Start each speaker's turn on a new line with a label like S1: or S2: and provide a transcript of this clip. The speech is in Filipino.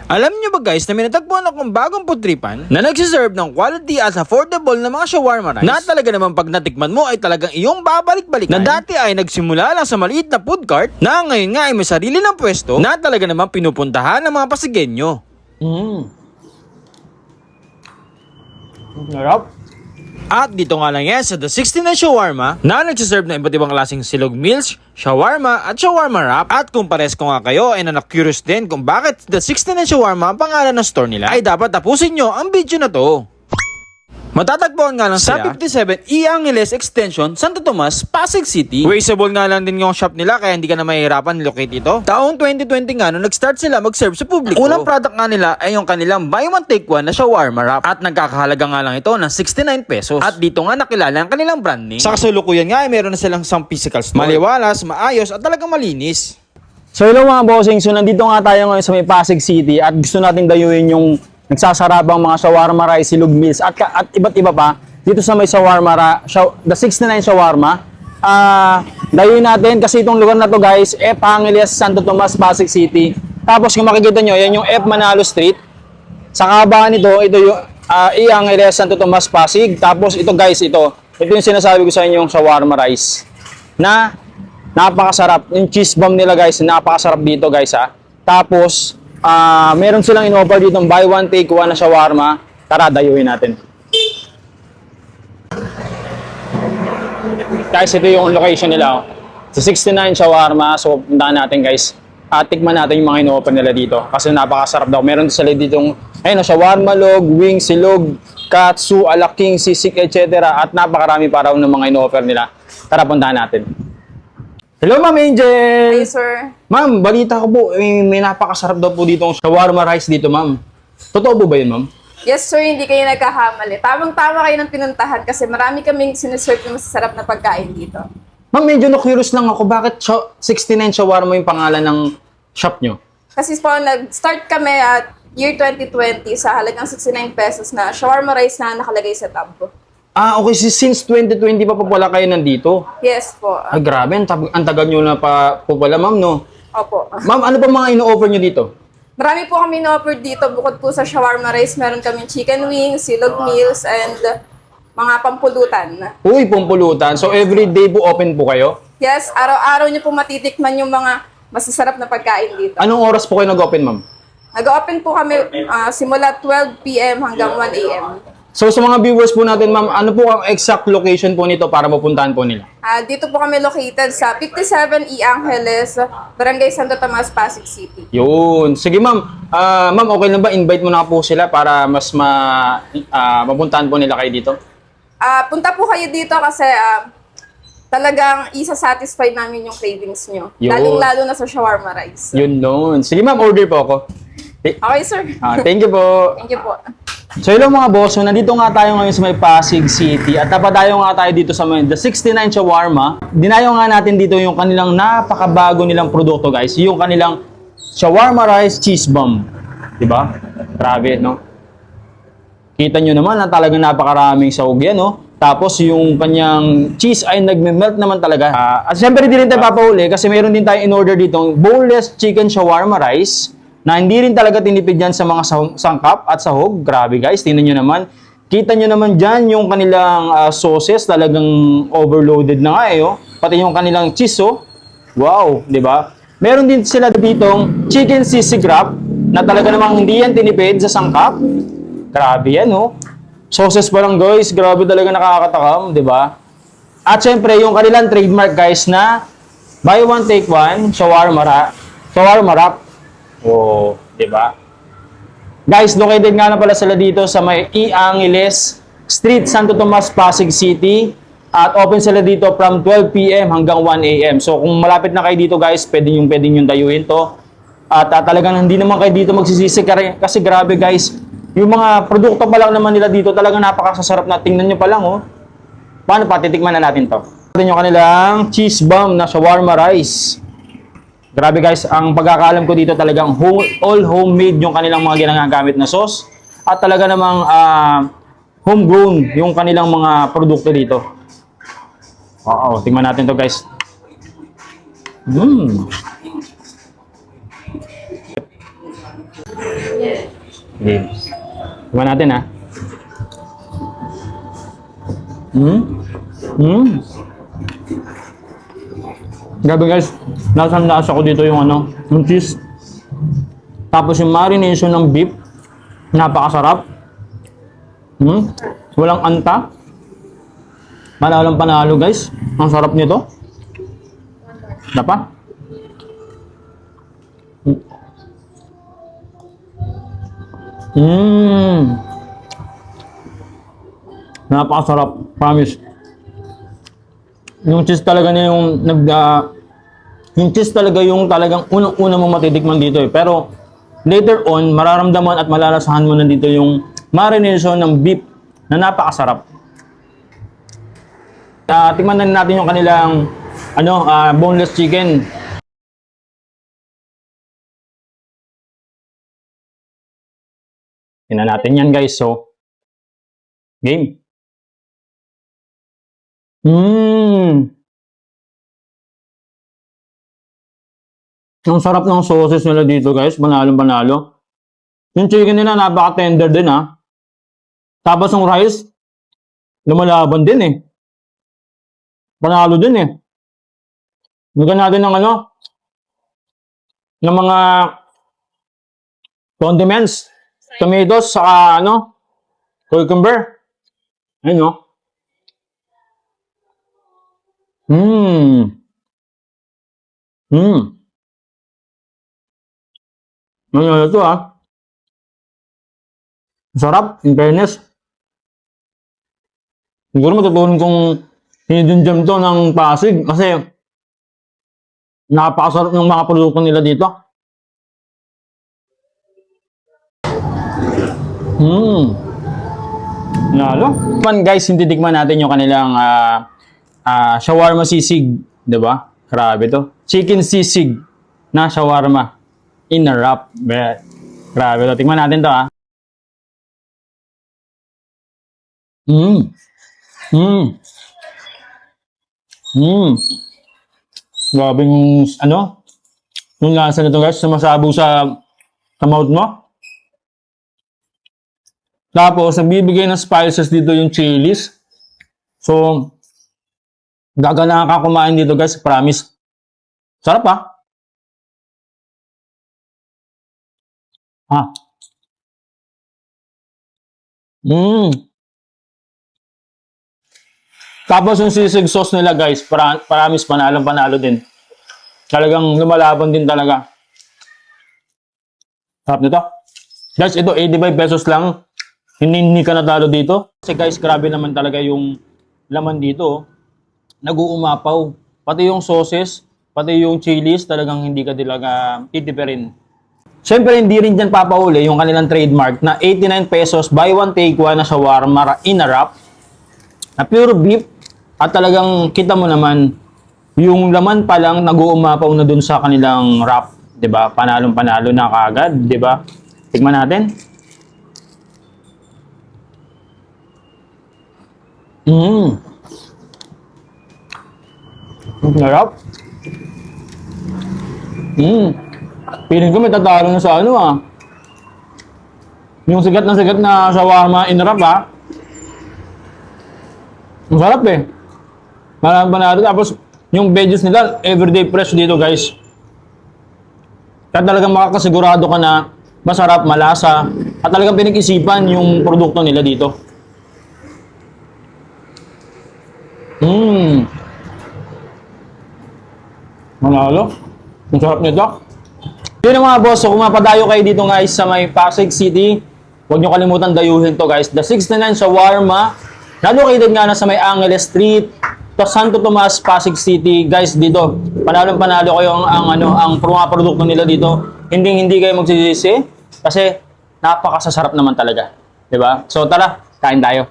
S1: Alam niyo ba guys na may natagpuan akong bagong putripan na nagsiserve ng quality at affordable na mga shawarma rice na talaga naman pag natikman mo ay talagang iyong babalik-balikan, na dati ay nagsimula lang sa maliit na food cart na ngayon nga ay may sarili ng pwesto na talaga naman pinupuntahan ng mga Pasigueño.
S2: Sarap.
S1: At dito nga lang yan sa The 69 Shawarma na nagsiserve ng iba't ibang klaseng silog meals, shawarma at shawarma wrap. At kung pares ko nga kayo ay na-curious din kung bakit The 69 Shawarma ang pangalan ng store nila, ay dapat tapusin nyo ang video na to. Matatagpuan nga lang sa 57 E. Angeles Extension, Santo Tomas, Pasig City. Traceable nga lang din yung shop nila kaya hindi ka na mahihirapan locate ito. Taong 2020 nga nung nag-start sila mag-serve sa publiko. Unang product nga nila ay yung kanilang buy one take one na shawarma wrap. At nagkakahalaga nga lang ito ng 69 pesos. At dito nga nakilala ang kanilang brand name. Sa kasalukuyan nga ay meron na silang isang physical store. Maliwalas, maayos at talagang malinis.
S2: So hello mga bossing, so nandito nga tayo ngayon sa may Pasig City at gusto nating dayuin yung nagsasarabang mga shawarma rice, silog meals at iba't iba pa dito sa may The 69 Shawarma. Dayuin natin kasi itong lugar na to guys, F. Angeles, Santo Tomas, Pasig City. Tapos kung makikita nyo, yan yung F. Manalo Street. Sa kahabaan nito, ito yung E. Angeles, Santo Tomas, Pasig. Tapos ito guys, ito yung sinasabi ko sa inyo yung shawarma rice na napakasarap. Yung cheese bomb nila guys, napakasarap dito guys ha. Tapos meron silang in-offer dito buy one take one na shawarma. Tara, dayuhin natin. Guys, ito yung location nila. Sa 69 Shawarma. So, puntahan natin guys. Tikman natin yung mga in-offer nila dito. Kasi napakasarap daw. Meron sila ditong shawarma log, wing, silog, katsu, alaking, sisig, etc. At napakarami pa raw ng mga in-offer nila. Tara, puntahan natin. Hello, Ma'am Angel!
S3: Hi, sir.
S2: Ma'am, balita ko po, may napakasarap daw po dito ang shawarma rice dito, ma'am. Totoo po ba yun, ma'am?
S3: Yes, sir, hindi kayo nagkakamali. Tamang-tama kayo ng pinuntahan kasi marami kaming sineserve ng masasarap na pagkain dito.
S2: Ma'am, medyo na-curious lang ako, bakit 69 shawarma yung pangalan ng shop nyo?
S3: Kasi po, nag-start kami at year 2020 sa halagang 69 pesos na shawarma rice na nakalagay sa tab.
S2: Okay, since 2020 pa pala kayo nandito?
S3: Yes po.
S2: Grabe, ang tagal nyo na pa po pala, ma'am, no?
S3: Opo.
S2: Ma'am, ano pa mga ino-offer nyo dito?
S3: Marami po kami na-offer dito. Bukod po sa shawarma rice, meron kami chicken wings, silog meals, and mga pampulutan.
S2: Uy, pumpulutan. So, every day po open po kayo?
S3: Yes, araw-araw niyo po matitikman yung mga masasarap na pagkain dito.
S2: Anong oras po kayo nag-open, ma'am?
S3: Nag-open po kami simula 12 p.m. hanggang 1 a.m.
S2: So, sa mga viewers po natin, ma'am, ano po ang exact location po nito para mapuntahan po nila?
S3: Dito po kami located sa 57 E. Angeles, Barangay Santo Tomas, Pasig City.
S2: Yun. Sige, ma'am. Ma'am, okay lang ba? Invite mo na po sila para mas mapuntahan po nila kayo dito?
S3: Punta po kayo dito kasi talagang isa-satisfy namin yung cravings nyo.
S2: Yun.
S3: Lalong-lalo na sa shawarma rice.
S2: Yun nun. Sige, ma'am. Order po ako.
S3: Okay, sir.
S2: Thank you po.
S3: Thank you po.
S2: So hello mga boss, so nandito nga tayo ngayon sa may Pasig City at napadayo nga tayo dito sa may The 69 Shawarma. Dinayo nga natin dito yung kanilang napakabago nilang produkto guys, yung kanilang shawarma rice cheese bomb. Diba? Grabe, no? Kita nyo naman na talagang napakaraming sahog yan, no? Tapos yung kanyang cheese ay nagme-melt naman talaga. At syempre di rin tayo papahuli kasi mayroon din tayo in-order dito boneless chicken shawarma rice na hindi rin talaga tinipid yan sa mga sangkap at sahog. Grabe guys, tingnan nyo naman. Kita nyo naman dyan yung kanilang sauces, talagang overloaded na nga oh. Pati yung kanilang cheese oh. Wow, di ba? Meron din sila ditong chicken sisig wrap na talaga namang hindi yan tinipid sa sangkap. Grabe yan oh. Sauces pa lang guys, grabe talaga nakakatakam, di ba? At syempre yung kanilang trademark guys na buy one take one shawarma wrap. Oh, di ba? Guys, located nga na pala sila dito sa may E. Angeles Street, Santo Tomas, Pasig City. At open sila dito from 12 p.m. hanggang 1 a.m. So, kung malapit na kayo dito guys, pwedeng yung dayuin to. At talagang hindi naman kayo dito magsisisi kasi grabe guys, yung mga produkto pa lang naman nila dito talagang napakasasarap na. Tingnan nyo pa lang oh. Paano pa? Titikman na natin to. Ito yung kanilang cheese bomb na shawarma rice. Grabe guys, ang pagkakaalam ko dito talagang all homemade yung kanilang mga ginagamit na sauce. At talaga namang homegrown yung kanilang mga produkto dito. Wow, tingnan natin to guys. Game. Tingnan natin ha. Grabe guys, lasa ko dito yung ano, yung cheese. Tapos yung marination ng beef, napakasarap. Walang anta. Panalang panalo guys. Ang sarap nito. Dapa. Napakasarap, promise. Yung cheese talaga na yung yung cheese talaga yung talagang unang-una mo matitikman dito eh. Pero later on, mararamdaman at malalasahan mo na dito yung marination ng beef na napakasarap. Tikman na natin yung kanilang boneless chicken. Tingnan natin yan guys. So, game. Ang sarap ng sauces nila dito guys. Panalo. Yung chicken nila napaka-tender din ha. Tapos yung rice, lumalaban din eh. Panalo din eh. Lagyan natin ng ng mga condiments. Tomatoes, saka cucumber. Ayun o. Ano ito ah. Sarap, in fairness. Siguro matutunan kong hidden gem to ng Pasig kasi napakasarap ng mga produkto nila dito. Lalo. Man guys, hindi tikman natin yung kanilang shawarma sisig, 'di ba? Grabe to. Chicken sisig na shawarma in a wrap. Grabe to. Tikman natin to ha. Grabe yung yung lasa nito guys, sumasabo sa mouth mo. Tapos, nagbibigay ng spices dito yung chilies. So, gagana ka kumain dito guys, promise. Sarap ha. Tapos yung sisig sauce nila guys, promise panalo din. Talagang lumalaban din talaga. Sarap nito. Guys, ito 85 pesos lang. Hindi ka natalo dito. Kasi guys, grabe naman talaga yung laman dito. Nag-uumapaw. Pati yung sauces, pati yung chilies, talagang hindi ka talaga titipirin. Siyempre, hindi rin dyan papauli yung kanilang trademark na 89 pesos buy one take one na shawarma in a wrap. Na pure beef. At talagang kita mo naman, yung laman pa lang nag-uumapaw na dun sa kanilang wrap. 'Di ba? Panalo na kaagad, 'di ba? Tignan natin. Sarap. Feeling ko may tatalo na sa yung sigat na shawarma in wrap ha. Ang sarap eh. Marami panalo. Tapos yung veggies nila everyday fresh dito guys. Kaya talagang makakasigurado ka na masarap, malasa at talagang pinag-isipan yung produkto nila dito. Manalo. Ang sarap nito. Yun na mga boss. So kung mapadayo kayo dito guys sa may Pasig City, huwag nyo kalimutan dayuhin to guys. The 69 Shawarma. Located nga na sa may Angeles Street, Santo Tomas, Pasig City. Guys, dito, panalo kayo ang mga produkto nila dito. Hindi kayo magsisisi kasi napakasasarap naman talaga. 'Di ba? So tara, kain tayo.